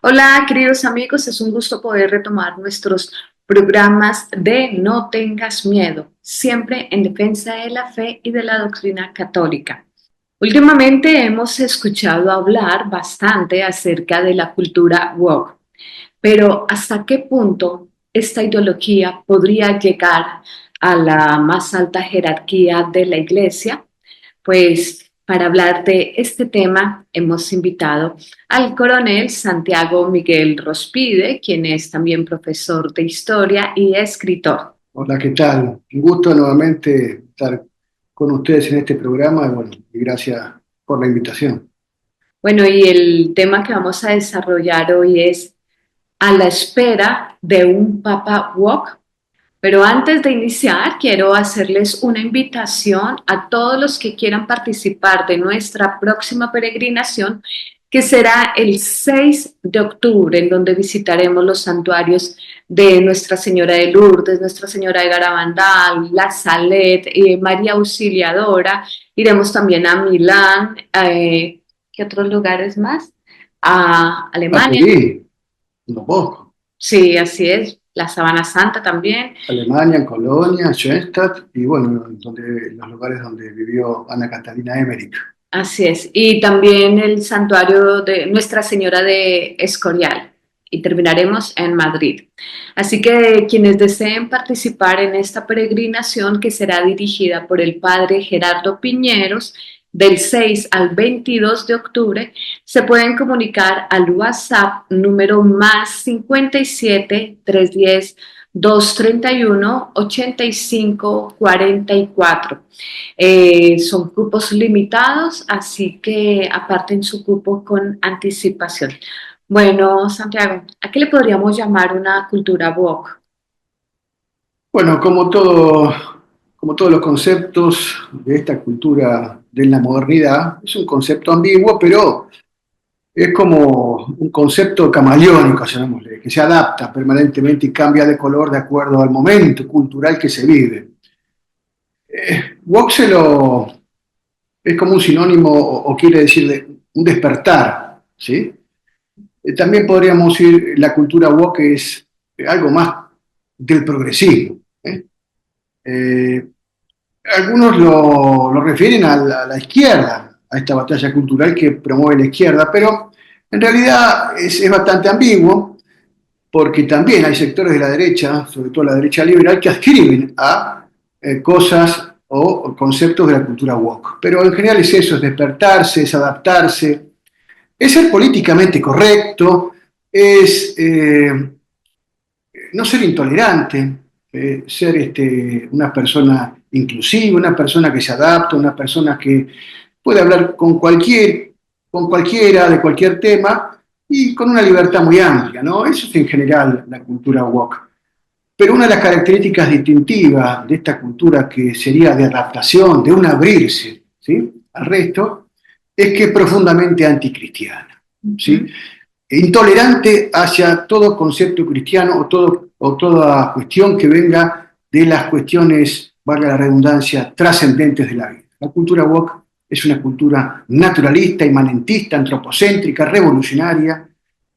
Hola, queridos amigos, es un gusto poder retomar nuestros programas de No tengas miedo, siempre en defensa de la fe y de la doctrina católica. Últimamente hemos escuchado hablar bastante acerca de la cultura woke, pero ¿hasta qué punto esta ideología podría llegar a la más alta jerarquía de la iglesia? Pues para hablar de este tema hemos invitado al coronel Santiago Miguel Rospide, quien es también profesor de historia y escritor. Hola, ¿qué tal? Un gusto nuevamente estar con ustedes en este programa y gracias por la invitación. Bueno, y el tema que vamos a desarrollar hoy es a la espera de un Papa Woke. Pero antes de iniciar, quiero hacerles una invitación a todos los que quieran participar de nuestra próxima peregrinación, que será el 6 de octubre, en donde visitaremos los santuarios de Nuestra Señora de Lourdes, Nuestra Señora de Garabandal, La Salette, María Auxiliadora. Iremos también a Milán, ¿qué otros lugares más? A A Alemania. Turín, Don Bosco, Sí, así es. La Sabana Santa también. Alemania, Colonia, Schoenstatt y los lugares donde vivió Ana Catalina Emmerich. Así es. Y también el santuario de Nuestra Señora de Escorial. Y terminaremos en Madrid. Así que quienes deseen participar en esta peregrinación que será dirigida por el padre Gerardo Piñeros del 6 al 22 de octubre, se pueden comunicar al WhatsApp número más 57 310 231 8544. Son cupos limitados, así que aparten su cupo con anticipación. Bueno, Santiago, ¿a qué le podríamos llamar una cultura woke? Bueno, como todos los conceptos de esta cultura de la modernidad, es un concepto ambiguo, pero es como un concepto camaleónico, llamémosle, que se adapta permanentemente y cambia de color de acuerdo al momento cultural que se vive. Woke es como un sinónimo o quiere decir un despertar, ¿sí? También podríamos decir la cultura woke es algo más del progresismo. ¿Eh? Eh, Algunos lo refieren a la izquierda, a esta batalla cultural que promueve la izquierda, pero en realidad es bastante ambiguo porque también hay sectores de la derecha, sobre todo la derecha liberal, que adscriben a cosas o conceptos de la cultura woke. Pero en general es eso, es despertarse, es adaptarse, es ser políticamente correcto, es no ser intolerante, ser una persona inclusiva, una persona que se adapta, una persona que puede hablar con cualquiera, de cualquier tema y con una libertad muy amplia, ¿no? Eso es en general la cultura woke. Pero una de las características distintivas de esta cultura que sería de adaptación, de un abrirse, ¿sí?, al resto, es que es profundamente anticristiana, ¿sí? Ujú. Intolerante hacia todo concepto cristiano o toda cuestión que venga de las cuestiones, valga la redundancia, trascendentes de la vida. La cultura woke es una cultura naturalista, inmanentista, antropocéntrica, revolucionaria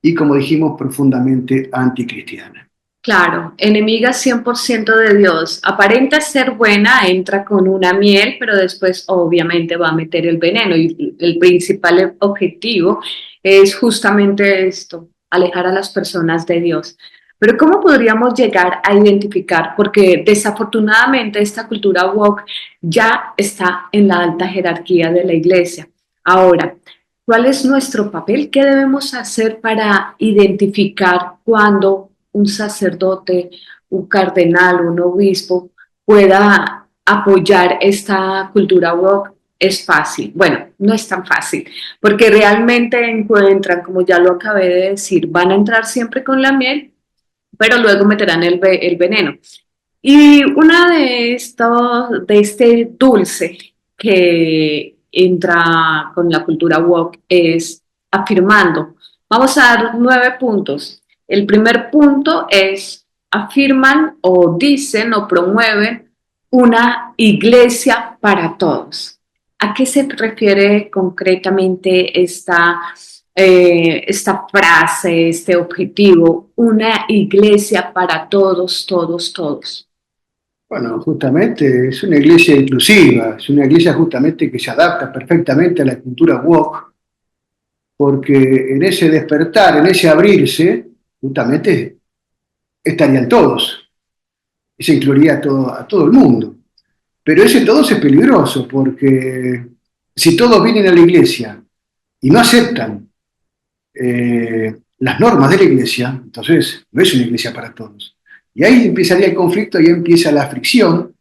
y, como dijimos, profundamente anticristiana. Claro, enemiga 100% de Dios. Aparenta ser buena, entra con una miel, pero después obviamente va a meter el veneno y el principal objetivo es justamente esto, alejar a las personas de Dios. Pero ¿cómo podríamos llegar a identificar? Porque desafortunadamente esta cultura woke ya está en la alta jerarquía de la iglesia. Ahora, ¿cuál es nuestro papel? ¿Qué debemos hacer para identificar cuando un sacerdote, un cardenal, un obispo pueda apoyar esta cultura woke? Es fácil. Bueno, no es tan fácil, porque realmente encuentran, como ya lo acabé de decir, van a entrar siempre con la miel, pero luego meterán el veneno. Y una de este dulce que entra con la cultura woke es afirmando. Vamos a dar 9 puntos. El primer punto es afirman o dicen o promueven una iglesia para todos. ¿A qué se refiere concretamente esta frase, este objetivo, una iglesia para todos, todos, todos? Bueno, justamente es una iglesia inclusiva, es una iglesia justamente que se adapta perfectamente a la cultura woke, porque en ese despertar, en ese abrirse, justamente estarían todos, y se incluiría a todo el mundo. Pero ese todos es peligroso, porque si todos vienen a la iglesia y no aceptan las normas de la iglesia, entonces no es una iglesia para todos. Y ahí empezaría el conflicto y ahí empieza la fricción,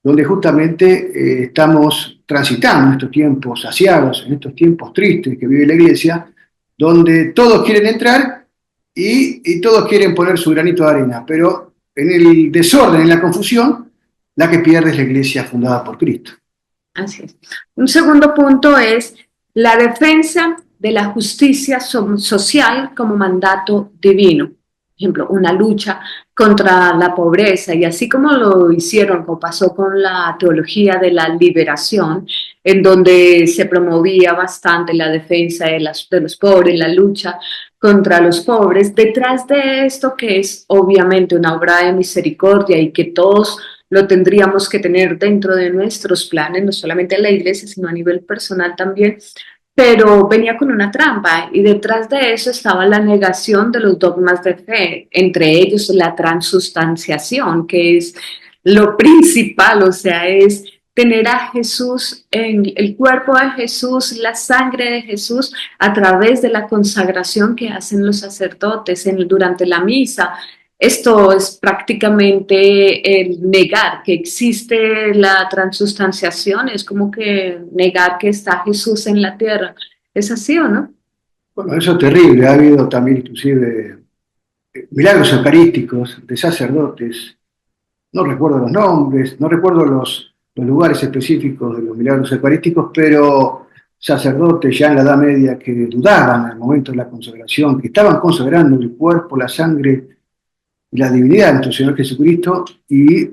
donde justamente estamos transitando en estos tiempos saciados, en estos tiempos tristes que vive la iglesia, donde todos quieren entrar y todos quieren poner su granito de arena, pero en el desorden, en la confusión, la que pierde es la iglesia fundada por Cristo. Así es. Un segundo punto es la defensa de la justicia social como mandato divino. Por ejemplo, una lucha contra la pobreza y así como lo hicieron, como pasó con la teología de la liberación, en donde se promovía bastante la defensa de los pobres, la lucha contra los pobres, detrás de esto que es obviamente una obra de misericordia y que todos lo tendríamos que tener dentro de nuestros planes, no solamente en la iglesia, sino a nivel personal también, pero venía con una trampa y detrás de eso estaba la negación de los dogmas de fe, entre ellos la transustanciación, que es lo principal, o sea, es tener a Jesús en el cuerpo de Jesús, la sangre de Jesús a través de la consagración que hacen los sacerdotes durante la misa. Esto es prácticamente el negar que existe la transustanciación, es como que negar que está Jesús en la tierra. ¿Es así o no? Bueno, eso es terrible. Ha habido también inclusive milagros eucarísticos de sacerdotes. No recuerdo los nombres, no recuerdo los lugares específicos de los milagros eucarísticos, pero sacerdotes ya en la Edad Media que dudaban al momento de la consagración, que estaban consagrando el cuerpo, la sangre y la divinidad de nuestro Señor Jesucristo, y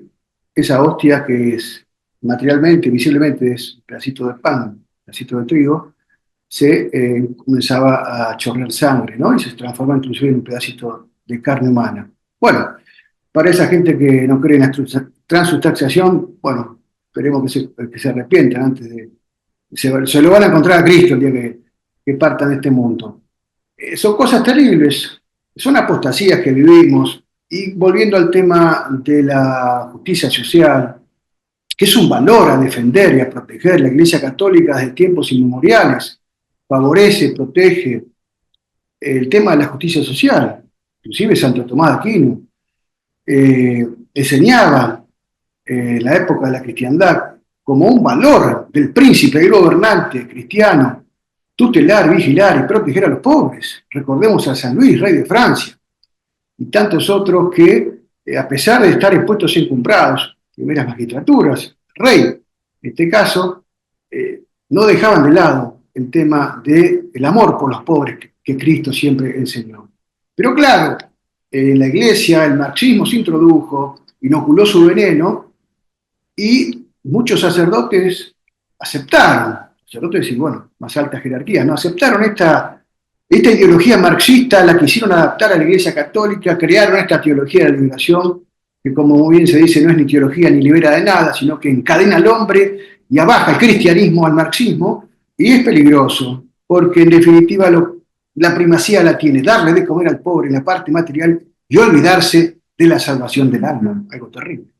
esa hostia que es materialmente, visiblemente es un pedacito de pan, un pedacito de trigo, se comenzaba a chorrear sangre, ¿no? Y se transforma inclusive en un pedacito de carne humana. Bueno, para esa gente que no cree en la transustanciación, bueno, esperemos que se arrepientan antes de... Se lo van a encontrar a Cristo el día que partan de este mundo. Son cosas terribles, son apostasías que vivimos. Y volviendo al tema de la justicia social, que es un valor a defender y a proteger, la Iglesia Católica desde tiempos inmemoriales favorece, protege el tema de la justicia social. Inclusive Santo Tomás de Aquino enseñaba en la época de la cristiandad como un valor del príncipe y gobernante cristiano tutelar, vigilar y proteger a los pobres. Recordemos a San Luis, rey de Francia, y tantos otros que, a pesar de estar expuestos encumbrados, primeras magistraturas, rey, en este caso, no dejaban de lado el tema del amor por los pobres que Cristo siempre enseñó. Pero claro, en la iglesia el marxismo se introdujo, inoculó su veneno y muchos sacerdotes aceptaron, sacerdotes y bueno, más alta jerarquía, ¿no? Aceptaron esta ideología marxista, la quisieron adaptar a la Iglesia Católica, crearon esta teología de la liberación, que como muy bien se dice, no es ni teología ni libera de nada, sino que encadena al hombre y abaja el cristianismo al marxismo, y es peligroso, porque en definitiva la primacía la tiene darle de comer al pobre en la parte material y olvidarse de la salvación del alma, algo terrible.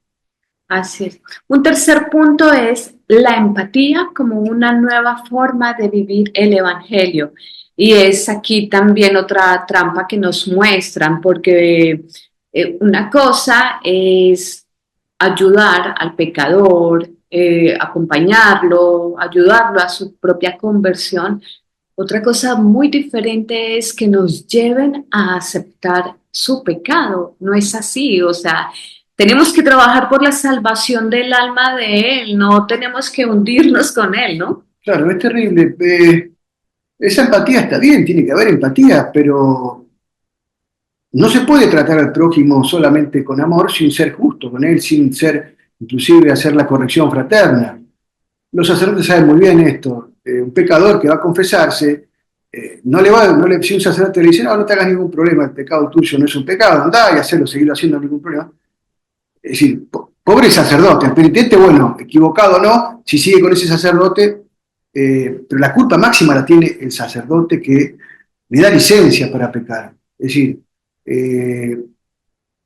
Así es. Un tercer punto es la empatía como una nueva forma de vivir el Evangelio. Y es aquí también otra trampa que nos muestran, porque una cosa es ayudar al pecador, acompañarlo, ayudarlo a su propia conversión. Otra cosa muy diferente es que nos lleven a aceptar su pecado. No es así, o sea, tenemos que trabajar por la salvación del alma de él, no tenemos que hundirnos con él, ¿no? Claro, es terrible. Esa empatía está bien, tiene que haber empatía, pero no se puede tratar al prójimo solamente con amor sin ser justo con él, sin ser, inclusive, hacer la corrección fraterna. Los sacerdotes saben muy bien esto. Un pecador que va a confesarse Si un sacerdote le dice, no, no te hagas ningún problema, el pecado tuyo no es un pecado, andá y hacerlo, seguirlo haciendo, ningún problema. Es decir, pobre sacerdote, el penitente, bueno, equivocado o no, si sigue con ese sacerdote, pero la culpa máxima la tiene el sacerdote que le da licencia para pecar. Es decir,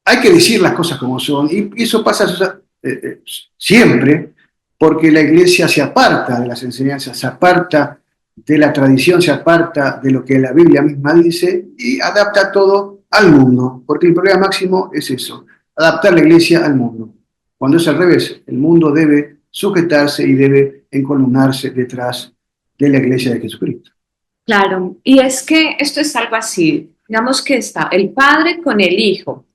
hay que decir las cosas como son, y eso pasa siempre, porque la iglesia se aparta de las enseñanzas, se aparta de la tradición, se aparta de lo que la Biblia misma dice y adapta todo al mundo, porque el problema máximo es eso, adaptar la iglesia al mundo. Cuando es al revés, el mundo debe sujetarse y debe encolumnarse detrás de la iglesia de Jesucristo. Claro, y es que esto es algo así, digamos que está el padre con el hijo.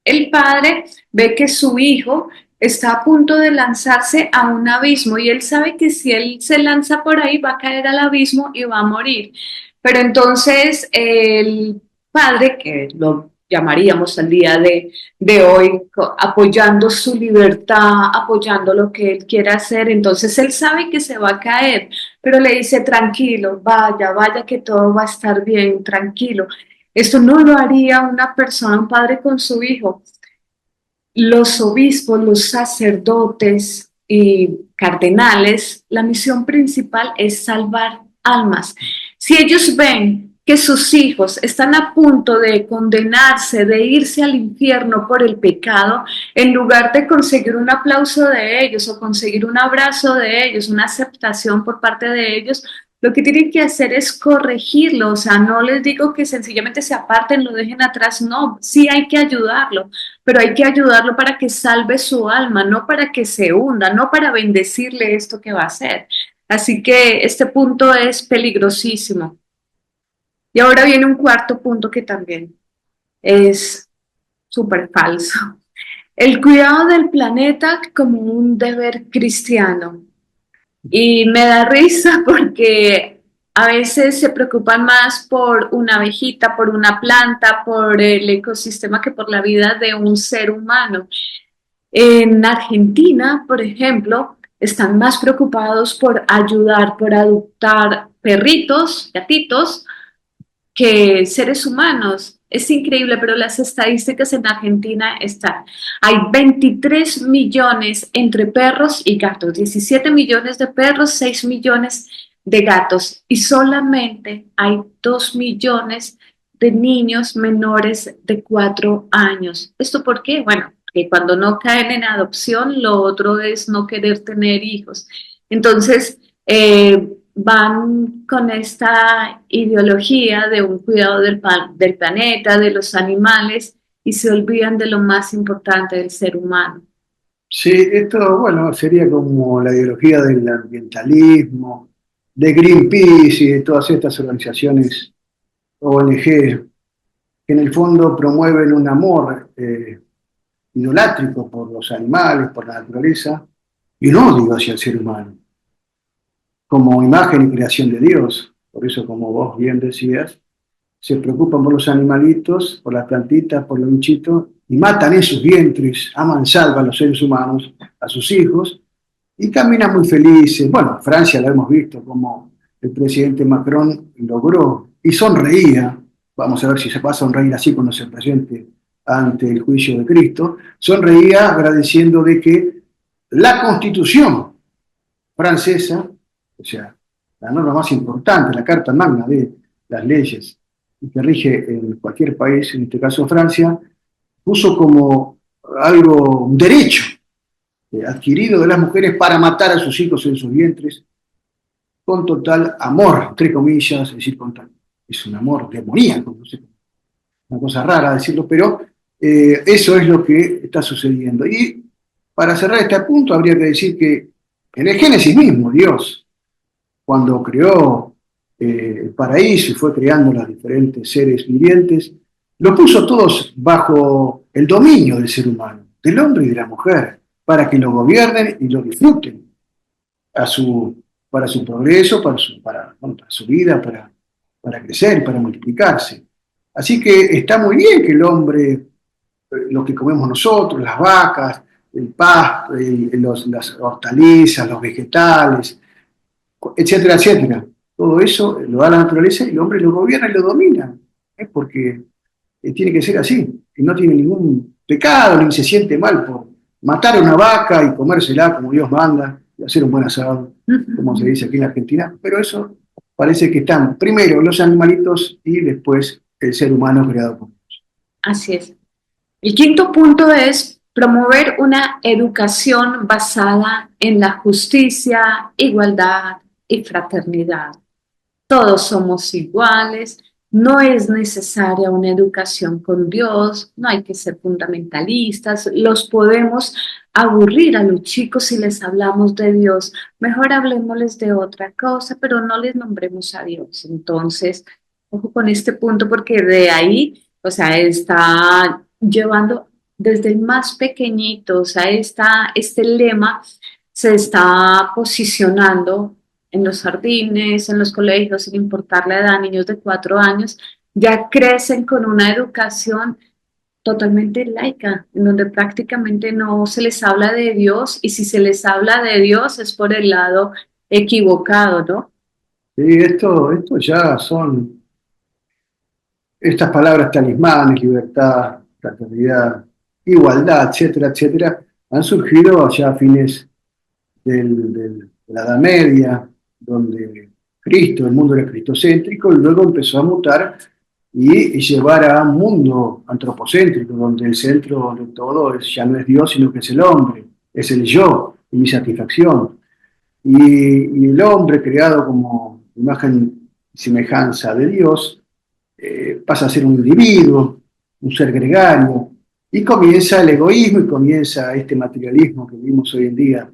El padre ve que su hijo está a punto de lanzarse a un abismo y él sabe que si él se lanza por ahí va a caer al abismo y va a morir. Pero entonces el padre, que lo llamaríamos al día de hoy, apoyando su libertad, apoyando lo que él quiera hacer, entonces él sabe que se va a caer, pero le dice, tranquilo, vaya, vaya que todo va a estar bien, tranquilo. Esto no lo haría una persona, un padre con su hijo. Los obispos, los sacerdotes y cardenales, la misión principal es salvar almas. Si ellos ven que sus hijos están a punto de condenarse, de irse al infierno por el pecado, en lugar de conseguir un aplauso de ellos o conseguir un abrazo de ellos, una aceptación por parte de ellos, lo que tienen que hacer es corregirlo. O sea, no les digo que sencillamente se aparten, lo dejen atrás, no, sí hay que ayudarlo, pero hay que ayudarlo para que salve su alma, no para que se hunda, no para bendecirle esto que va a hacer. Así que este punto es peligrosísimo. Y ahora viene un cuarto punto que también es súper falso. El cuidado del planeta como un deber cristiano. Y me da risa porque a veces se preocupan más por una abejita, por una planta, por el ecosistema que por la vida de un ser humano. En Argentina, por ejemplo, están más preocupados por ayudar, por adoptar perritos, gatitos, que seres humanos. Es increíble, pero las estadísticas en Argentina están. Hay 23 millones entre perros y gatos, 17 millones de perros, 6 millones de gatos y solamente hay 2 millones de niños menores de 4 años. ¿Esto por qué? Bueno, que cuando no caen en adopción, lo otro es no querer tener hijos. Entonces, van con esta ideología de un cuidado del planeta, de los animales, y se olvidan de lo más importante del ser humano. Sí, esto, bueno, sería como la ideología del ambientalismo, de Greenpeace y de todas estas organizaciones ONG que en el fondo promueven un amor idolátrico por los animales, por la naturaleza, y un odio hacia el ser humano, como imagen y creación de Dios. Por eso, como vos bien decías, se preocupan por los animalitos, por las plantitas, por los bichitos, y matan en sus vientres, aman, salvan a los seres humanos, a sus hijos, y caminan muy felices. Bueno, Francia lo hemos visto, como el presidente Macron logró, y sonreía, vamos a ver si se va a sonreír así cuando se presente ante el juicio de Cristo, sonreía agradeciendo de que la Constitución francesa, o sea, la norma más importante, la Carta Magna de las leyes que rige en cualquier país, en este caso Francia, puso como algo, un derecho adquirido de las mujeres para matar a sus hijos en sus vientres con total amor, entre comillas, es decir, es un amor demoníaco, no sé, una cosa rara decirlo, pero eso es lo que está sucediendo. Y para cerrar este punto, habría que decir que en el Génesis mismo, Dios, cuando creó el paraíso y fue creando los diferentes seres vivientes, los puso todos bajo el dominio del ser humano, del hombre y de la mujer, para que lo gobiernen y lo disfruten para su progreso, bueno, para su vida, para crecer, para multiplicarse. Así que está muy bien que el hombre, lo que comemos nosotros, las vacas, el pasto, las hortalizas, los vegetales, etcétera, etcétera. todo eso lo da la naturaleza y el hombre lo gobierna y lo domina, porque tiene que ser así, y no tiene ningún pecado ni se siente mal por matar a una vaca y comérsela como Dios manda y hacer un buen asado, como se dice aquí en la Argentina, pero eso parece que están primero los animalitos y después el ser humano creado por Dios. Así es. El quinto punto es promover una educación basada en la justicia, igualdad y fraternidad. Todos somos iguales, no es necesaria una educación con Dios, no hay que ser fundamentalistas, los podemos aburrir a los chicos si les hablamos de Dios, mejor hablemosles de otra cosa, pero no les nombremos a Dios. Entonces, ojo con este punto porque de ahí, o sea, está llevando desde el más pequeñito, o sea, este lema se está posicionando en los jardines, en los colegios, sin importar la edad, niños de 4 años, ya crecen con una educación totalmente laica, en donde prácticamente no se les habla de Dios y si se les habla de Dios es por el lado equivocado, ¿no? Sí, esto ya son estas palabras talismanes, libertad, fraternidad, igualdad, etcétera, etcétera, han surgido ya a fines de la Edad Media, donde Cristo, el mundo era cristocéntrico, y luego empezó a mutar y llevar a un mundo antropocéntrico, donde el centro de todo ya no es Dios, sino que es el hombre, es el yo y mi satisfacción. Y el hombre, creado como imagen y semejanza de Dios, pasa a ser un individuo, un ser gregario, y comienza el egoísmo y comienza este materialismo que vivimos hoy en día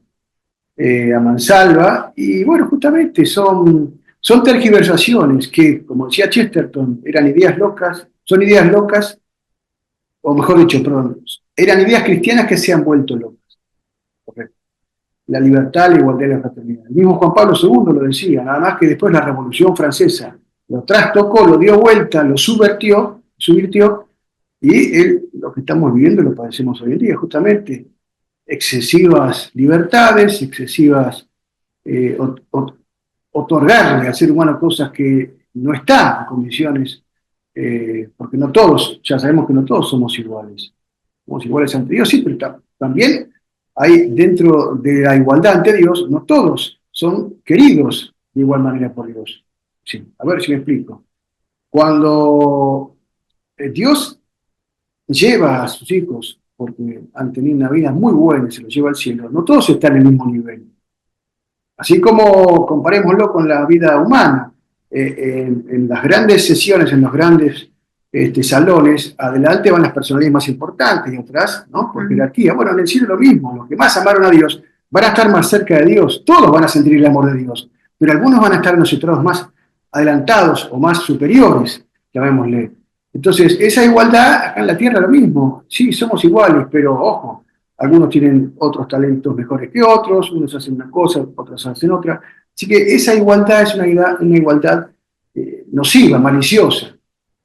a mansalva, y bueno, justamente son tergiversaciones que, como decía Chesterton, eran ideas locas, son ideas locas, o mejor dicho, perdón, eran ideas cristianas que se han vuelto locas. Correcto. La libertad, la igualdad y la fraternidad. El mismo Juan Pablo II lo decía, nada más que después la Revolución Francesa lo trastocó, lo dio vuelta, lo subvirtió, y lo que estamos viviendo lo padecemos hoy en día, justamente excesivas libertades, excesivas eh, otorgarle al ser humano cosas que no está en condiciones, porque no todos, ya sabemos que no todos somos iguales ante Dios, sí, pero también hay dentro de la igualdad ante Dios, no todos son queridos de igual manera por Dios. Sí, a ver si me explico. Cuando Dios lleva a sus hijos, porque han tenido una vida muy buena y se los lleva al cielo, no todos están en el mismo nivel. Así como comparémoslo con la vida humana, en las grandes sesiones, en los grandes salones, adelante van las personalidades más importantes y atrás, ¿no? Por jerarquía. Bueno, en el cielo lo mismo, los que más amaron a Dios van a estar más cerca de Dios, todos van a sentir el amor de Dios, pero algunos van a estar en los sectores más adelantados o más superiores, llamémosle. Entonces, esa igualdad acá en la tierra lo mismo, sí, somos iguales, pero ojo, algunos tienen otros talentos mejores que otros, unos hacen una cosa, otros hacen otra. Así que esa igualdad es una igualdad nociva, maliciosa,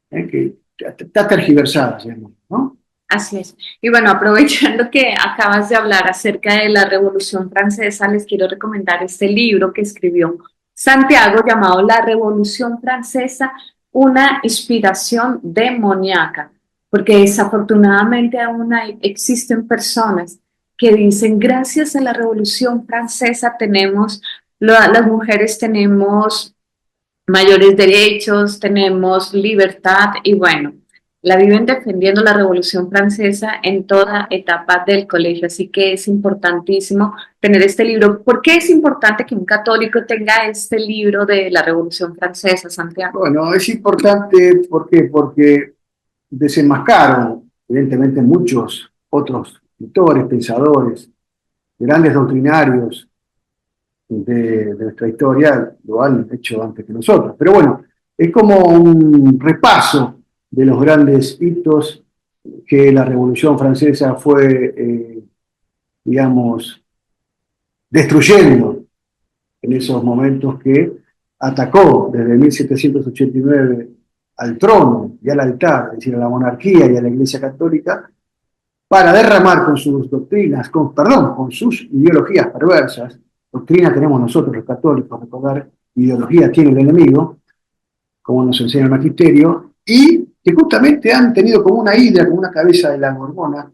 que está tergiversada, ¿no? Así es. Y bueno, aprovechando que acabas de hablar acerca de la Revolución Francesa, les quiero recomendar este libro que escribió Santiago llamado La Revolución Francesa, una inspiración demoníaca, porque desafortunadamente aún existen personas que dicen, gracias a la Revolución Francesa tenemos, las mujeres tenemos mayores derechos, tenemos libertad y bueno, la viven defendiendo la Revolución Francesa en toda etapa del colegio, así que es importantísimo tener este libro. ¿Por qué es importante que un católico tenga este libro de la Revolución Francesa, Santiago? Bueno, es importante, ¿por qué? Porque desenmascaron, evidentemente, muchos otros escritores, pensadores, grandes doctrinarios de nuestra historia, lo han hecho antes que nosotros. Pero bueno, es como un repaso de los grandes hitos que la Revolución Francesa fue, digamos, destruyendo en esos momentos que atacó desde 1789 al trono y al altar, es decir, a la monarquía y a la Iglesia Católica, para derramar con sus doctrinas, con sus ideologías perversas. Doctrina tenemos nosotros los católicos, recordar, ideología tiene el enemigo, como nos enseña el magisterio, y que justamente han tenido como una hidra, como una cabeza de la gorgona,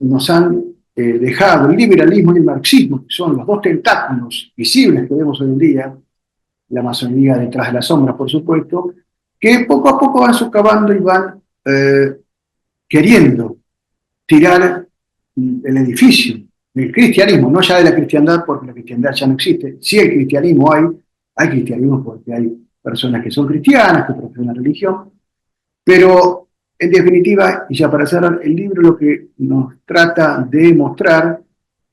nos han dejado el liberalismo y el marxismo, que son los dos tentáculos visibles que vemos hoy en día, la masonería detrás de la sombra, por supuesto, que poco a poco van socavando y van queriendo tirar el edificio del cristianismo, no ya de la cristiandad, porque la cristiandad ya no existe. Sí, el cristianismo hay cristianismo porque hay personas que son cristianas, que profesan la religión, pero en definitiva, y ya para cerrar, el libro lo que nos trata de mostrar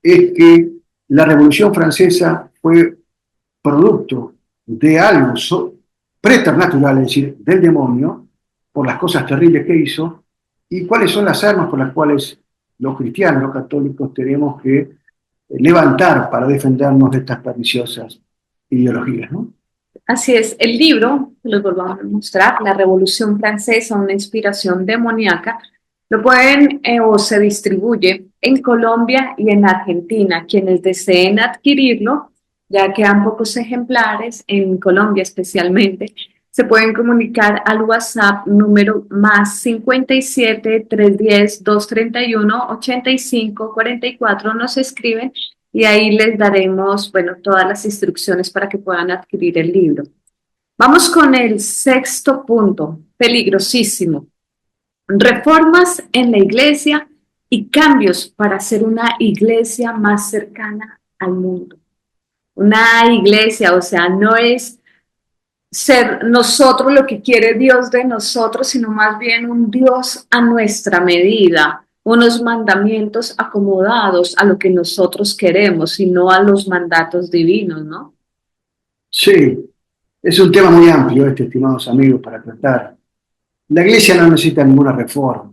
es que la Revolución Francesa fue producto de algo preternatural, es decir, del demonio, por las cosas terribles que hizo, y cuáles son las armas por las cuales los cristianos, los católicos, tenemos que levantar para defendernos de estas perniciosas ideologías, ¿no? Así es, el libro, que los volvamos a mostrar, La Revolución Francesa, una inspiración demoníaca, lo pueden o se distribuye en Colombia y en Argentina. Quienes deseen adquirirlo, ya quedan pocos ejemplares, en Colombia especialmente, se pueden comunicar al WhatsApp número más 57 310 231 85 44, nos escriben y ahí les daremos, bueno, todas las instrucciones para que puedan adquirir el libro. Vamos con el sexto punto, peligrosísimo. Reformas en la iglesia y cambios para hacer una iglesia más cercana al mundo. Una iglesia, o sea, no es ser nosotros lo que quiere Dios de nosotros, sino más bien un Dios a nuestra medida, unos mandamientos acomodados a lo que nosotros queremos y no a los mandatos divinos, ¿no? Sí, es un tema muy amplio este, estimados amigos, para tratar. La Iglesia no necesita ninguna reforma.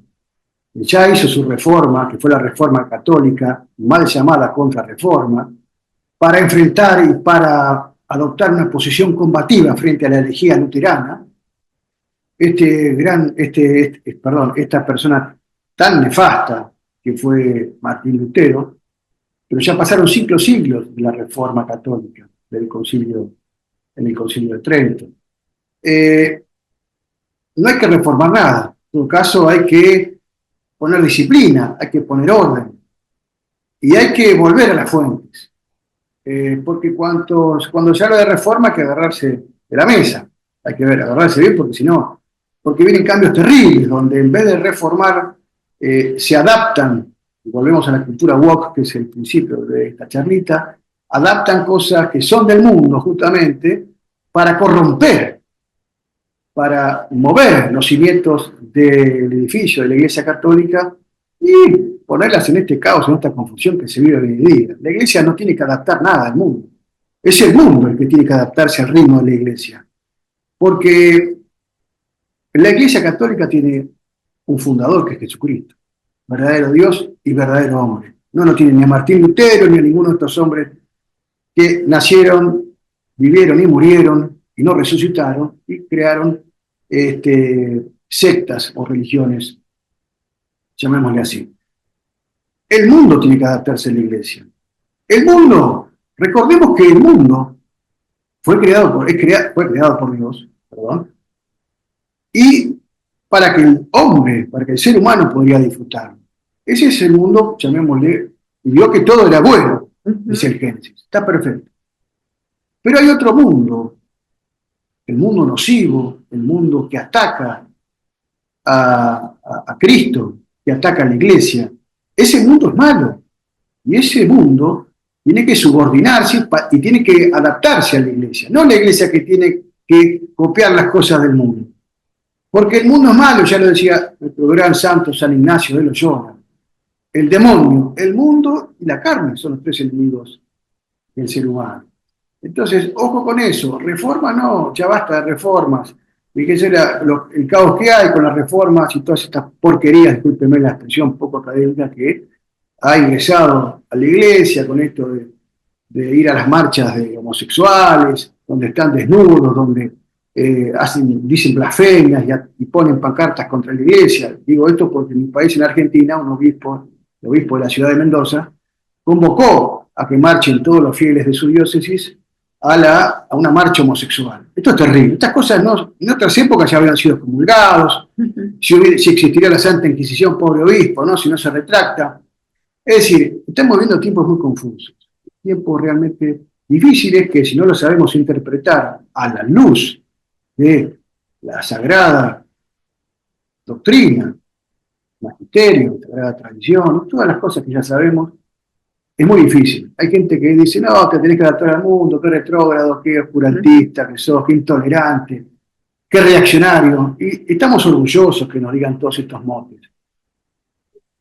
Ya hizo su reforma, que fue la reforma católica, mal llamada contrarreforma, para enfrentar y para adoptar una posición combativa frente a la herejía luterana. Esta persona tan nefasta que fue Martín Lutero, pero ya pasaron siglos de la reforma católica, en el concilio de Trento. No hay que reformar nada, en todo caso hay que poner disciplina, hay que poner orden y hay que volver a las fuentes. Porque cuando se habla de reforma hay que agarrarse de la mesa, hay que agarrarse bien porque si no, porque vienen cambios terribles donde en vez de reformar se adaptan, y volvemos a la cultura woke, que es el principio de esta charlita, adaptan cosas que son del mundo justamente para corromper, para mover los cimientos del edificio de la Iglesia Católica y ponerlas en este caos, en esta confusión que se vive hoy en día. La Iglesia no tiene que adaptar nada al mundo. Es el mundo el que tiene que adaptarse al ritmo de la Iglesia. Porque la Iglesia Católica tiene un fundador que es Jesucristo, verdadero Dios y verdadero hombre. No lo tiene ni a Martín Lutero ni a ninguno de estos hombres que nacieron, vivieron y murieron y no resucitaron y crearon sectas o religiones, llamémosle así. El mundo tiene que adaptarse a la Iglesia. El mundo, recordemos que el mundo fue creado por Dios, perdón, y para que el hombre, para que el ser humano podría disfrutarlo. Ese es el mundo, llamémosle, y vio que todo era bueno, dice el Génesis, está perfecto. Pero hay otro mundo, el mundo nocivo, el mundo que ataca a Cristo, que ataca a la Iglesia. Ese mundo es malo, y ese mundo tiene que subordinarse y tiene que adaptarse a la Iglesia, no la Iglesia que tiene que copiar las cosas del mundo. Porque el mundo es malo, ya lo decía nuestro gran santo San Ignacio de Loyola. El demonio, el mundo y la carne son los tres enemigos del ser humano. Entonces, ojo con eso, reforma no, ya basta de reformas. Fíjese el caos que hay con las reformas y todas estas porquerías, discúlpeme la expresión poco académica, que ha ingresado a la Iglesia con esto de ir a las marchas de homosexuales, donde están desnudos, donde dicen blasfemias y ponen pancartas contra la Iglesia. Digo esto porque en mi país, en Argentina, el obispo de la ciudad de Mendoza, convocó a que marchen todos los fieles de su diócesis a una marcha homosexual. Esto es terrible. Estas cosas no, en otras épocas ya habían sido comulgados, si existiría la Santa Inquisición, pobre obispo, ¿no? Si no se retracta. Es decir, estamos viviendo tiempos muy confusos, tiempos realmente difíciles que si no lo sabemos interpretar a la luz de la sagrada doctrina, magisterio, sagrada tradición, todas las cosas que ya sabemos, es muy difícil. Hay gente que dice, no, te tenés que adaptar al mundo, qué retrógrado, qué oscurantista que sos, qué intolerante, qué reaccionario. Y estamos orgullosos que nos digan todos estos motes.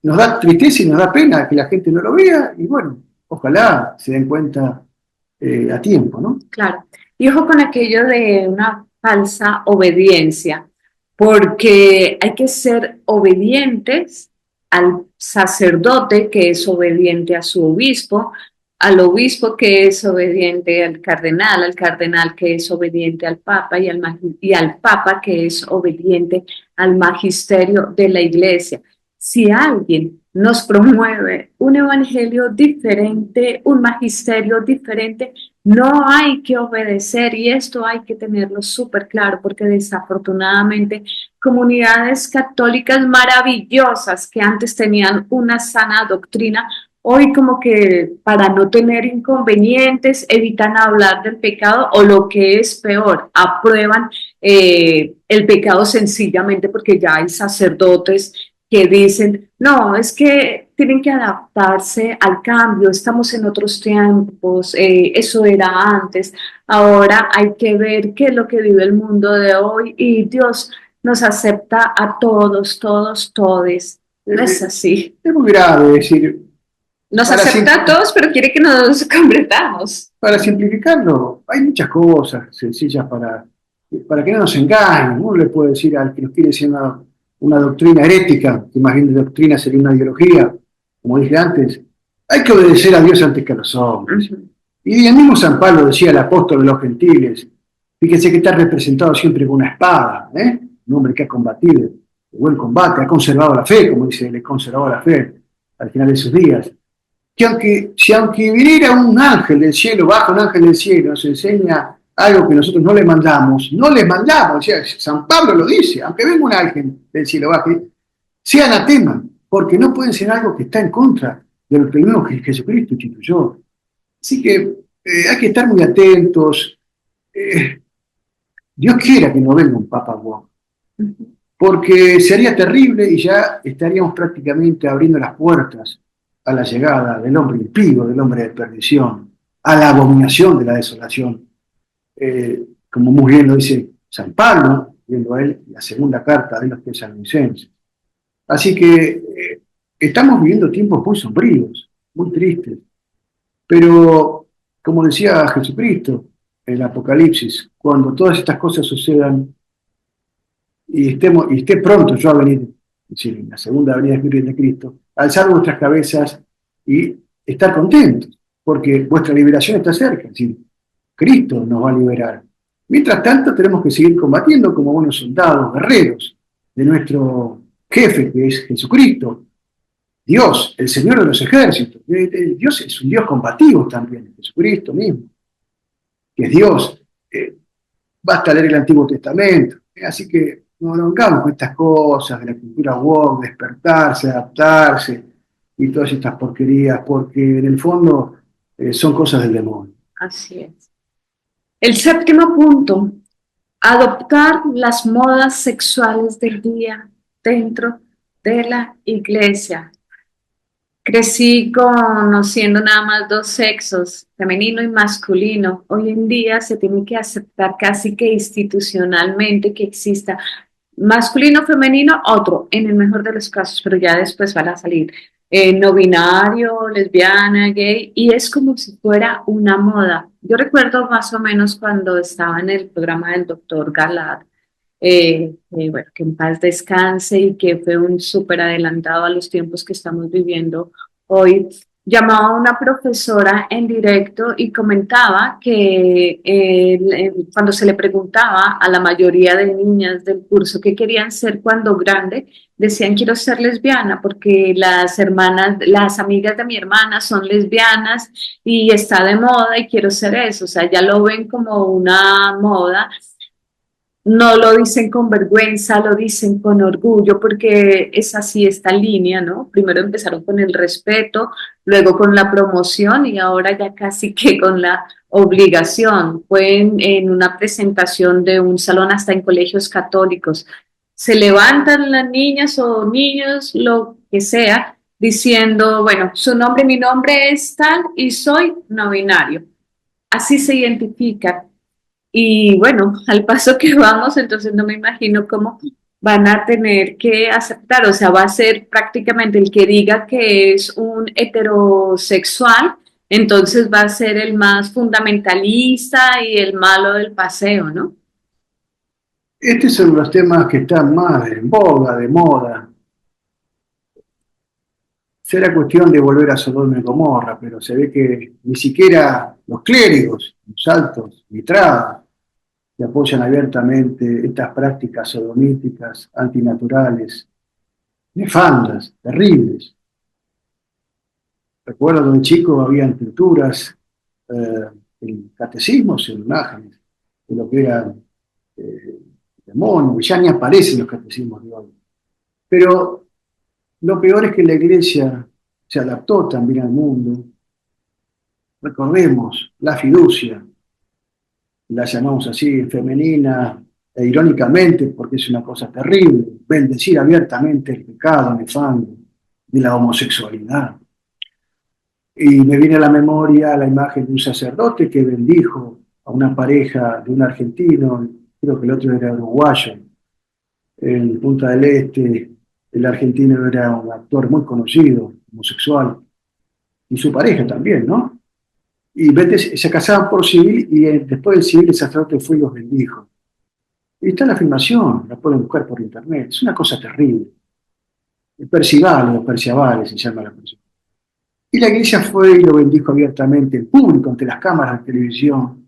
Nos da tristeza y nos da pena que la gente no lo vea y bueno, ojalá se den cuenta a tiempo, ¿no? Claro. Y ojo con aquello de una falsa obediencia, porque hay que ser obedientes al sacerdote que es obediente a su obispo, al obispo que es obediente al cardenal que es obediente al papa y al papa que es obediente al magisterio de la iglesia. Si alguien nos promueve un evangelio diferente, un magisterio diferente, no hay que obedecer y esto hay que tenerlo súper claro porque desafortunadamente comunidades católicas maravillosas que antes tenían una sana doctrina, hoy como que para no tener inconvenientes evitan hablar del pecado o lo que es peor, aprueban el pecado sencillamente porque ya hay sacerdotes que dicen, no, es que tienen que adaptarse al cambio, estamos en otros tiempos, eso era antes, ahora hay que ver qué es lo que vive el mundo de hoy y Dios nos acepta a todos, todos, todes. No es así. Es muy grave, es decir, Nos para, acepta a todos, pero quiere que nos convertamos. para simplificarlo, hay muchas cosas sencillas para que no nos engañen. Uno le puede decir al que nos quiere decir una doctrina herética, que más bien de doctrina sería una ideología, como dije antes, hay que obedecer a Dios antes que a los hombres. Y el mismo San Pablo decía, el apóstol de los gentiles, fíjense que está representado siempre con una espada, un hombre que ha combatido de buen combate, ha conservado la fe, como dice, le conservó la fe al final de sus días. Que aunque viniera un ángel del cielo, baja un ángel del cielo, nos enseña algo que nosotros no le mandamos, o sea, San Pablo lo dice, aunque venga un ángel del cielo, baje, sea anatema, porque no puede ser algo que está en contra de lo que mismo Jesucristo instituyó. Así que hay que estar muy atentos. Dios quiera que no venga un Papa Woke, porque sería terrible y ya estaríamos prácticamente abriendo las puertas a la llegada del hombre impío, del hombre de perdición, a la abominación de la desolación. Como muy bien lo dice San Pablo, viendo a él la segunda carta de los tesalonicenses. Así que estamos viviendo tiempos muy sombríos, muy tristes, pero como decía Jesucristo en el Apocalipsis, cuando todas estas cosas sucedan y esté pronto yo a venir, es decir, en la segunda venida de Cristo, alzar vuestras cabezas y estar contentos, porque vuestra liberación está cerca, es decir, Cristo nos va a liberar. Mientras tanto, tenemos que seguir combatiendo como buenos soldados, guerreros de nuestro jefe, que es Jesucristo, Dios, el Señor de los ejércitos. Dios es un Dios combativo también, Jesucristo mismo, que es Dios. Basta leer el Antiguo Testamento. Así que no nos hagamos con estas cosas de la cultura woke, despertarse, adaptarse y todas estas porquerías, porque en el fondo son cosas del demonio. Así es. El séptimo punto, adoptar las modas sexuales del día dentro de la iglesia. Crecí conociendo nada más dos sexos, femenino y masculino. Hoy en día se tiene que aceptar casi que institucionalmente que exista masculino, femenino, otro, en el mejor de los casos, pero ya después van a salir no binario, lesbiana, gay, y es como si fuera una moda. Yo recuerdo más o menos cuando estaba en el programa del doctor Galad, bueno, que en paz descanse y que fue un súper adelantado a los tiempos que estamos viviendo hoy. llamaba a una profesora en directo y comentaba que cuando se le preguntaba a la mayoría de niñas del curso qué querían ser cuando grande, decían quiero ser lesbiana porque las hermanas, las amigas de mi hermana son lesbianas y está de moda y quiero ser eso, o sea, ya lo ven como una moda, no lo dicen con vergüenza, lo dicen con orgullo, porque es así esta línea, ¿no? Primero empezaron con el respeto, luego con la promoción y ahora ya casi que con la obligación. Fue en una presentación de un salón hasta en colegios católicos. Se levantan las niñas o niños, lo que sea, diciendo, bueno, su nombre, mi nombre es tal y soy no binario. Así se identifica y bueno, al paso que vamos, entonces no me imagino cómo van a tener que aceptar, o sea, va a ser prácticamente el que diga que es un heterosexual, entonces va a ser el más fundamentalista y el malo del paseo, ¿no? Estos son los temas que están más en boga, de moda. Será cuestión de volver a Sodoma y Gomorra, pero se ve que ni siquiera los clérigos, los altos, mitradas, que apoyan abiertamente estas prácticas sodomíticas, antinaturales, nefandas, terribles. Recuerdo de chico había pinturas, eh, en catecismos, en imágenes de lo que eran eh, demonios, que ya ni aparecen los catecismos de hoy. Pero lo peor es que la iglesia se adaptó también al mundo. Recordemos la fiducia, la llamamos así, femenina, e irónicamente, porque es una cosa terrible, bendecir abiertamente el pecado nefando de la homosexualidad. Y me viene a la memoria la imagen de un sacerdote que bendijo a una pareja de un argentino, creo que el otro era uruguayo, en Punta del Este. El argentino era un actor muy conocido, homosexual, y su pareja también, ¿no? Y se casaban por civil y después del civil el sacerdote fue y los bendijo. Y está la filmación, la pueden buscar por internet, es una cosa terrible. Percivales o perciabales se llama la persona. Y la iglesia fue y lo bendijo abiertamente en público, ante las cámaras de televisión,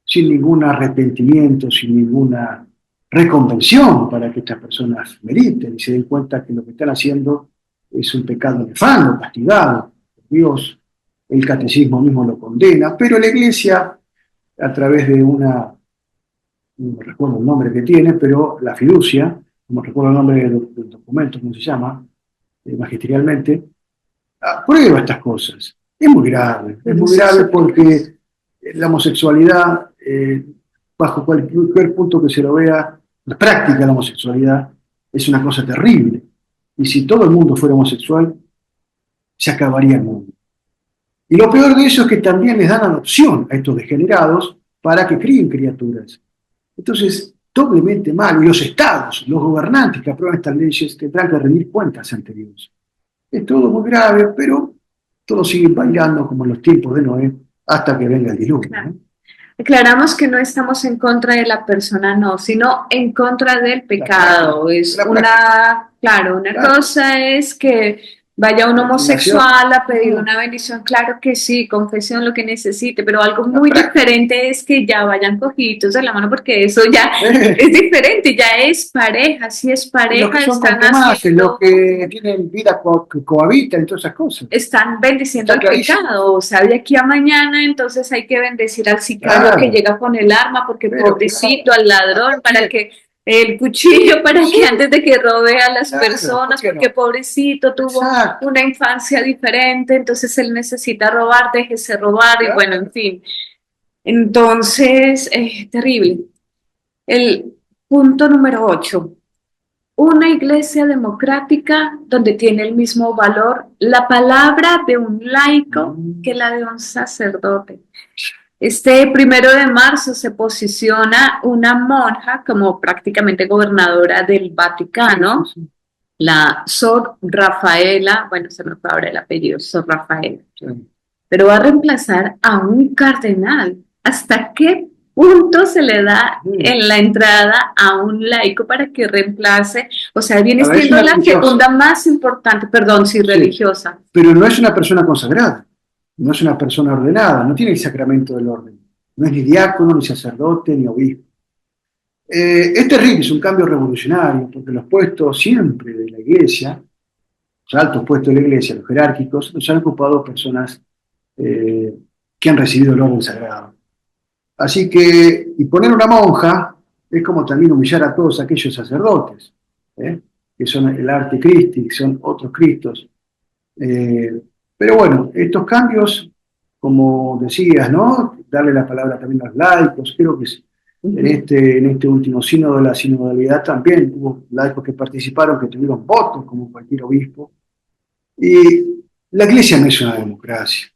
sin ningún arrepentimiento, sin ninguna reconvención para que estas personas meriten y se den cuenta que lo que están haciendo es un pecado nefando, castigado. Dios, el catecismo mismo lo condena, pero la iglesia, a través de una, no recuerdo el nombre que tiene, pero la fiducia, no recuerdo el nombre del documento, ¿cómo se llama? Magisterialmente, aprueba estas cosas. Es muy grave porque la homosexualidad, bajo cualquier punto que se lo vea, la práctica de la homosexualidad es una cosa terrible. Y si todo el mundo fuera homosexual, se acabaría el mundo. Y lo peor de eso es que también les dan adopción a estos degenerados para que críen criaturas. Entonces, doblemente malo. Y los estados, los gobernantes que aprueban estas leyes tendrán que rendir cuentas ante Dios. Es todo muy grave, pero todos siguen bailando como en los tiempos de Noé hasta que venga el diluvio, Claro. ¿no? Aclaramos que no estamos en contra de la persona, no, sino en contra del pecado. Es una, claro, una Claro, cosa es que vaya un la inclinación, homosexual a pedir no, una bendición, claro que sí, confesión, lo que necesite, pero algo la muy práctica. diferente es que ya vayan cogiditos de la mano, porque eso ya es diferente, ya es pareja, si es Y los que pareja, son están contumaces, los haciendo que tienen vida que cohabitan, todas esas cosas. están bendiciendo Está el clarísimo. pecado, o sea, de aquí a mañana entonces hay que bendecir al sicario que Claro, llega con el arma, porque pero claro, pobrecito, al ladrón, para también, que el cuchillo, para sí, que antes de que robe a las claro, ¿por personas, qué porque no? pobrecito tuvo Exacto, una infancia diferente, entonces él necesita robar, déjese robar y bueno, en claro. fin. Entonces, terrible. El punto número 8. Una iglesia democrática donde tiene el mismo valor la palabra de un laico que Mm, la de un sacerdote. Este 1 de marzo se posiciona una monja como prácticamente gobernadora del sí, sí, Vaticano, sí, la Sor Rafaela, bueno, se me fue ahora el apellido, Sor Rafaela, sí. pero va a reemplazar a un cardenal. ¿Hasta qué punto se le da en la entrada a un laico para que reemplace, o sea, viene A ver, es siendo una la religiosa, segunda más importante, perdón, sí, sí, religiosa. pero no es una persona consagrada, no es una persona ordenada, no tiene el sacramento del orden, no es ni diácono, ni sacerdote, ni obispo. Es terrible, es un cambio revolucionario, porque los puestos siempre de la iglesia, los altos puestos de la iglesia, los jerárquicos, los han ocupado personas eh, que han recibido el orden sagrado. Así que, y poner una monja es como también humillar a todos aquellos sacerdotes, ¿eh? Que son el arte Christi, que son otros Cristos. Eh, pero bueno, estos cambios, como decías, ¿no? Darle la palabra también a los laicos, creo que en este último sínodo de la sinodalidad también hubo laicos que participaron, que tuvieron votos, como cualquier obispo. Y la iglesia no es una democracia.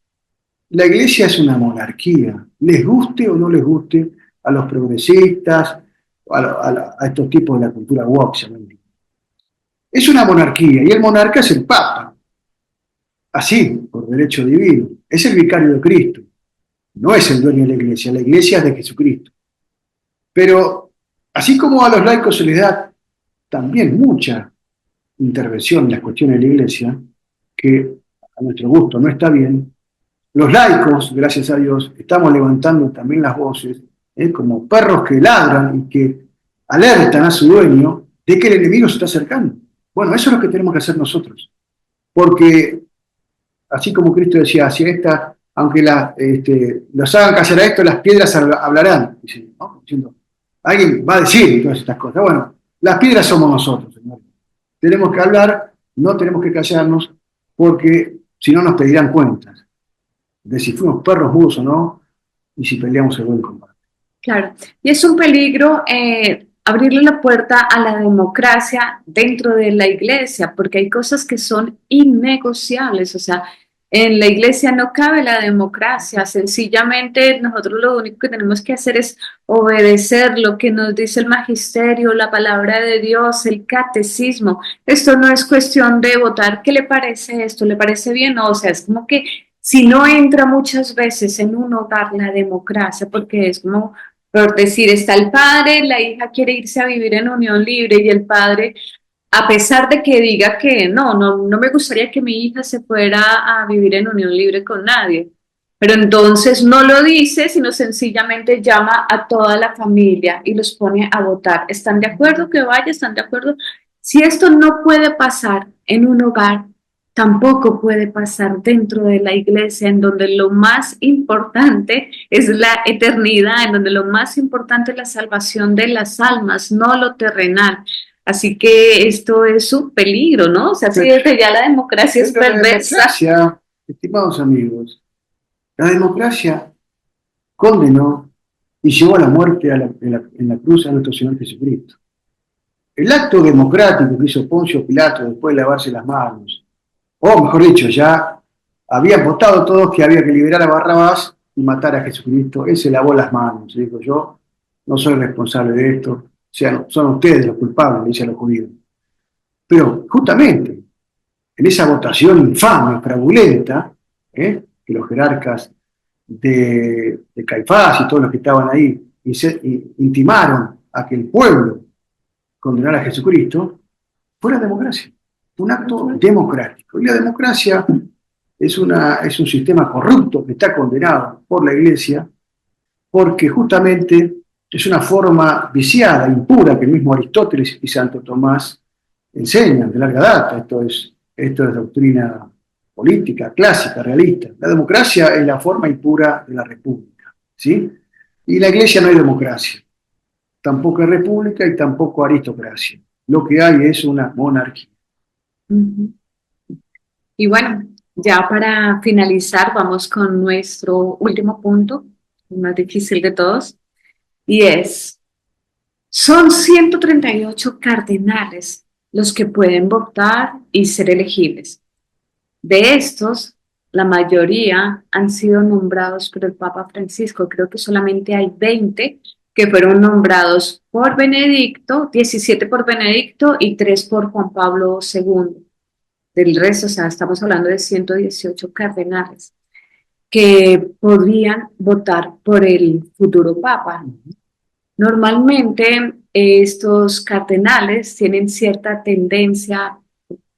La iglesia es una monarquía, les guste o no les guste a los progresistas, a estos tipos de la cultura woke. Es una monarquía y el monarca es el Papa, así, por derecho divino. Es el vicario de Cristo, no es el dueño de la iglesia es de Jesucristo. Pero así como a los laicos se les da también mucha intervención en las cuestiones de la iglesia, que a nuestro gusto no está bien, los laicos, gracias a Dios, estamos levantando también las voces, como perros que ladran y que alertan a su dueño de que el enemigo se está acercando. Bueno, eso es lo que tenemos que hacer nosotros. Porque, así como Cristo decía, hacia esta, aunque los hagan callar a esto, las piedras hablarán. Dice, ¿no? Diciendo, alguien va a decir todas estas cosas. Bueno, las piedras somos nosotros, Señor. Tenemos que hablar, no tenemos que callarnos, porque si no nos pedirán cuentas de si fuimos perros mudos o no, y si peleamos el buen combate. Claro, y es un peligro abrirle la puerta a la democracia dentro de la iglesia, porque hay cosas que son innegociables, o sea, en la iglesia no cabe la democracia, sencillamente nosotros lo único que tenemos que hacer es obedecer lo que nos dice el magisterio, la palabra de Dios, el catecismo. Esto no es cuestión de votar, ¿qué le parece esto? ¿Le parece bien? No, o sea, es como que si no entra muchas veces en un hogar la democracia, porque es como por decir, está el padre, la hija quiere irse a vivir en unión libre y el padre, a pesar de que diga que no me gustaría que mi hija se fuera a vivir en unión libre con nadie. Pero entonces no lo dice, sino sencillamente llama a toda la familia y los pone a votar. ¿Están de acuerdo que vaya? ¿Están de acuerdo? Si esto no puede pasar en un hogar, tampoco puede pasar dentro de la iglesia, en donde lo más importante es la eternidad, en donde lo más importante es la salvación de las almas, no lo terrenal. Así que esto es un peligro, ¿no? O sea, si desde ya la democracia es Pero la perversa. democracia, estimados amigos, la democracia condenó y llevó a la muerte en la cruz a nuestro Señor Jesucristo. El acto democrático que hizo Poncio Pilato después de lavarse las manos, o mejor dicho, ya habían votado todos que había que liberar a Barrabás y matar a Jesucristo, él se lavó las manos, y dijo, yo no soy responsable de esto, son ustedes los culpables, le dice a los judíos. Pero justamente en esa votación infame, fraudulenta, que los jerarcas de Caifás y todos los que estaban ahí intimaron a que el pueblo condenara a Jesucristo, fue la democracia, un acto democrático. Y la democracia es un sistema corrupto que está condenado por la Iglesia porque justamente es una forma viciada, impura, que el mismo Aristóteles y Santo Tomás enseñan de larga data. Esto es doctrina política, clásica, realista. La democracia es la forma impura de la república, ¿sí? Y en la Iglesia no hay democracia, tampoco hay república y tampoco aristocracia. Lo que hay es una monarquía. Uh-huh. Y bueno, ya para finalizar, vamos con nuestro último punto, el más difícil de todos, y es, son 138 cardenales los que pueden votar y ser elegibles. De estos, la mayoría han sido nombrados por el Papa Francisco. Creo que solamente hay 20 que fueron nombrados por Benedicto, 17 por Benedicto y 3 por Juan Pablo II. Del resto, o sea, estamos hablando de 118 cardenales. que podrían votar por el futuro Papa. Normalmente estos cardenales tienen cierta tendencia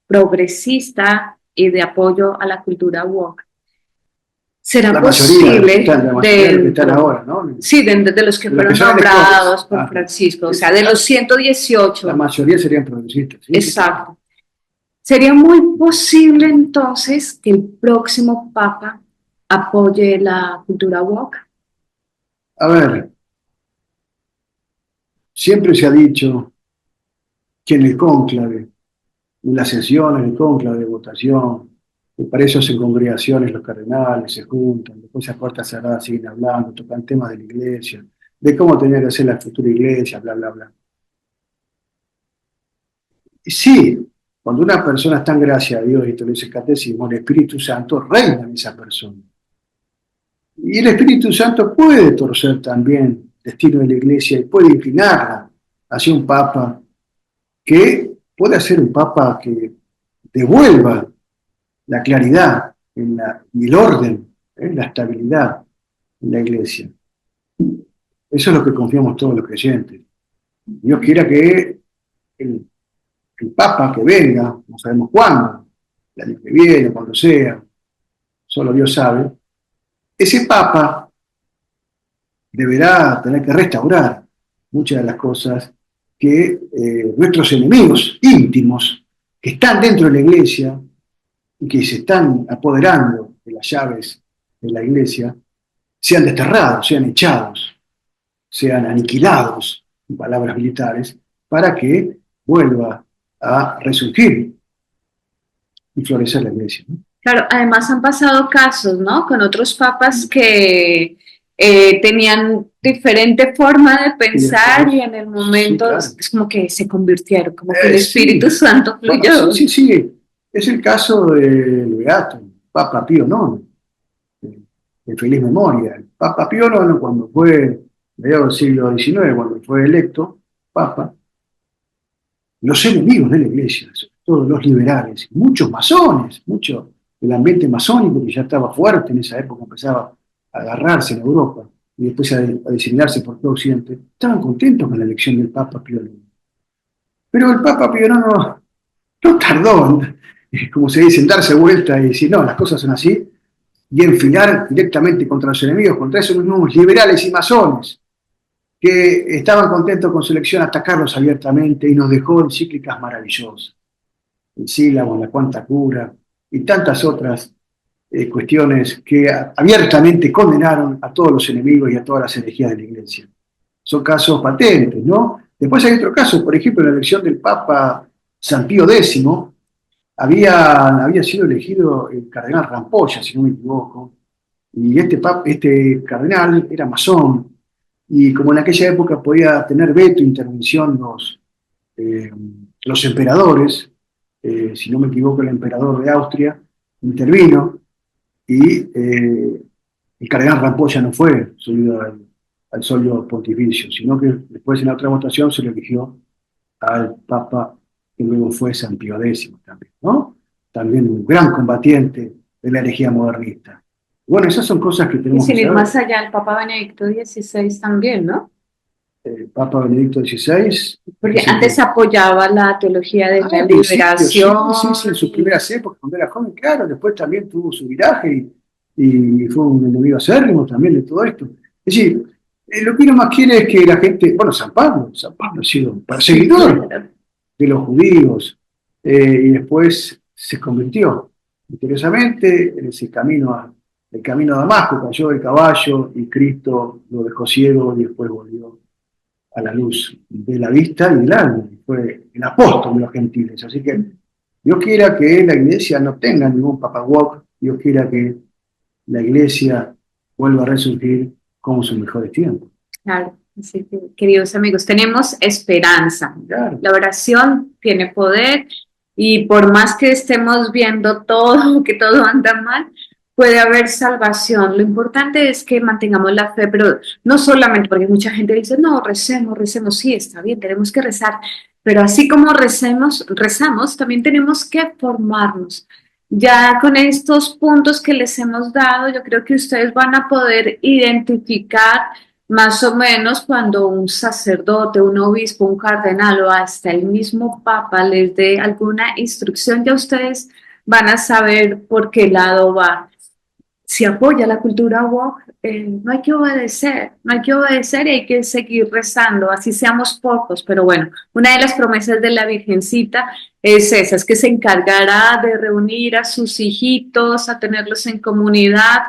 progresista y de apoyo a la cultura woke. ¿Será posible la mayoría de los que están ahora, ¿no? Sí, de los que De los fueron que son nombrados electores. por Francisco, o sea, de los La 118. mayoría serían progresistas. ¿Sí? Exacto. Sería muy posible entonces que el próximo Papa apoye la cultura woke. A ver, siempre se ha dicho que en el cónclave, en las sesiones del cónclave de votación, que para eso hacen congregaciones los cardenales, se juntan, después a puertas cerradas siguen hablando, tocan temas de la iglesia, de cómo tenía que ser la futura iglesia, bla, bla, bla. Y sí, cuando una persona está en gracia a Dios, y te lo dice el catecismo, el Espíritu Santo reina en esa persona. Y el Espíritu Santo puede torcer también el destino de la iglesia y puede inclinarla hacia un papa que puede ser un papa que devuelva la claridad y el orden, la estabilidad en la iglesia. Eso es lo que confiamos todos los creyentes. Dios quiera que el, el papa que venga, no sabemos cuándo, el año que viene, cuando sea, solo Dios sabe, ese papa deberá tener que restaurar muchas de las cosas que nuestros enemigos íntimos, que están dentro de la iglesia y que se están apoderando de las llaves de la iglesia, sean desterrados, sean echados, sean aniquilados, en palabras militares, para que vuelva a resurgir y florecer la iglesia, ¿no? Claro, además han pasado casos, ¿no? Con otros papas que tenían diferente forma de pensar y en el momento sí, claro. es como que se convirtieron, como que el Espíritu Sí. Santo fluyó. Sí, sí, sí. Es el caso del Beato, Papa Pío IX, de feliz memoria. El Papa Pío IX, cuando fue, mediados del siglo XIX, cuando fue electo Papa, los enemigos de la iglesia, todos los liberales, muchos masones, mucho del ambiente masónico que ya estaba fuerte en esa época, empezaba a agarrarse en Europa y después a diseminarse por todo Occidente, estaban contentos con la elección del Papa Pío IX. Pero el Papa Pío IX no tardó, como se dice, en darse vuelta y decir, no, las cosas son así, y enfilar directamente contra los enemigos, contra esos mismos liberales y masones, que estaban contentos con su elección, atacarlos abiertamente y nos dejó encíclicas maravillosas, el sílabo, la cuanta cura y tantas otras cuestiones que abiertamente condenaron a todos los enemigos y a todas las herejías de la iglesia. Son casos patentes, ¿no? Después hay otro caso, por ejemplo, en la elección del Papa San Pío X, había sido elegido el cardenal Rampolla, si no me equivoco, y este cardenal era masón, y como en aquella época podía tener veto e intervención los emperadores, si no me equivoco el emperador de Austria intervino, y el cardenal Rampolla no fue subido al solio pontificio, sino que después en la otra votación se le eligió al Papa que luego fue San Pío X también, ¿no? También un gran combatiente de la herejía modernista. Bueno, esas son cosas que Y tenemos que sin ir saber. más allá, el Papa Benedicto XVI también, ¿no? El Papa Benedicto XVI, Porque antes apoyaba la teología de la al principio, liberación. sí, en sus primeras épocas, cuando era joven, claro, después también tuvo su viraje y fue un enemigo acérrimo también de todo esto. Es decir, lo que uno más quiere es que la gente, bueno, San Pablo ha sido un perseguidor de los judíos y después se convirtió misteriosamente en ese camino, el camino a Damasco, cayó del caballo y Cristo lo dejó ciego y después volvió a la luz de la vista y del alma, y fue el apóstol de los gentiles. Así que Dios quiera que la iglesia no tenga ningún papagüoc, Dios quiera que la iglesia vuelva a resurgir como sus mejores tiempos. Claro, así que, queridos amigos, tenemos esperanza. Claro. La oración tiene poder y por más que estemos viendo todo, que todo anda mal, puede haber salvación. Lo importante es que mantengamos la fe, pero no solamente porque mucha gente dice, no, recemos, recemos, sí, está bien, tenemos que rezar, pero así como rezamos, también tenemos que formarnos. Ya con estos puntos que les hemos dado, yo creo que ustedes van a poder identificar más o menos cuando un sacerdote, un obispo, un cardenal o hasta el mismo papa les dé alguna instrucción, ya ustedes van a saber por qué lado va. Si apoya la cultura woke, no hay que obedecer, no hay que obedecer y hay que seguir rezando, así seamos pocos. Pero bueno, una de las promesas de la Virgencita es esa, es que se encargará de reunir a sus hijitos, a tenerlos en comunidad.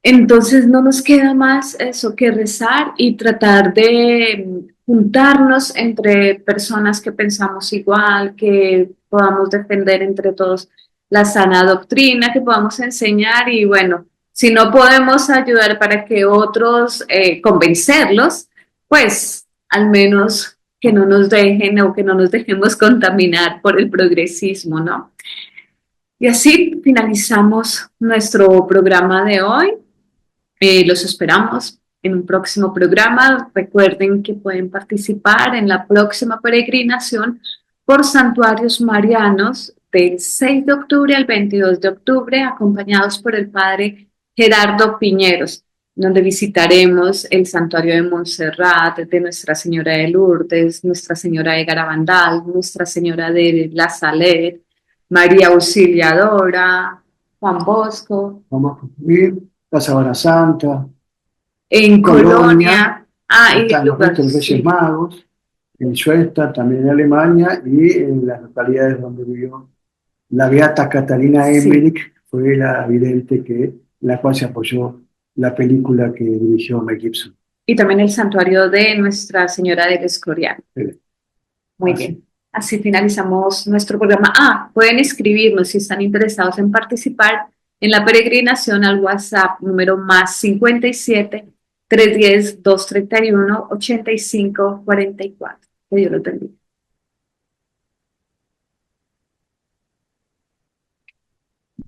Entonces no nos queda más eso que rezar y tratar de juntarnos entre personas que pensamos igual, que podamos defender entre todos la sana doctrina, que podamos enseñar y bueno, si no podemos ayudar para que otros convencerlos, pues al menos que no nos dejen o que no nos dejemos contaminar por el progresismo, ¿no? Y así finalizamos nuestro programa de hoy. Los esperamos en un próximo programa. Recuerden que pueden participar en la próxima peregrinación por santuarios marianos del 6 de octubre al 22 de octubre, acompañados por el padre Gerardo Piñeros, donde visitaremos el santuario de Montserrat, de Nuestra Señora de Lourdes, Nuestra Señora de Garabandal, Nuestra Señora de La Salette, María Auxiliadora, Juan Bosco, Vamos a concluir, la Sabana Santa, en Colonia, Colonia, y están los lugar, restos de Reyes sí, Magos, en Schwesta, también en Alemania, y en las localidades donde vivió la beata Catalina sí. Emmerich, fue la vidente la cual se apoyó la película que dirigió Mel Gibson. Y también el santuario de Nuestra Señora del Escorial. Eh, Muy Así. bien. Así finalizamos nuestro programa. Pueden escribirnos si están interesados en participar en la peregrinación al WhatsApp número más 57 310 231 85 44. Que Dios los bendiga.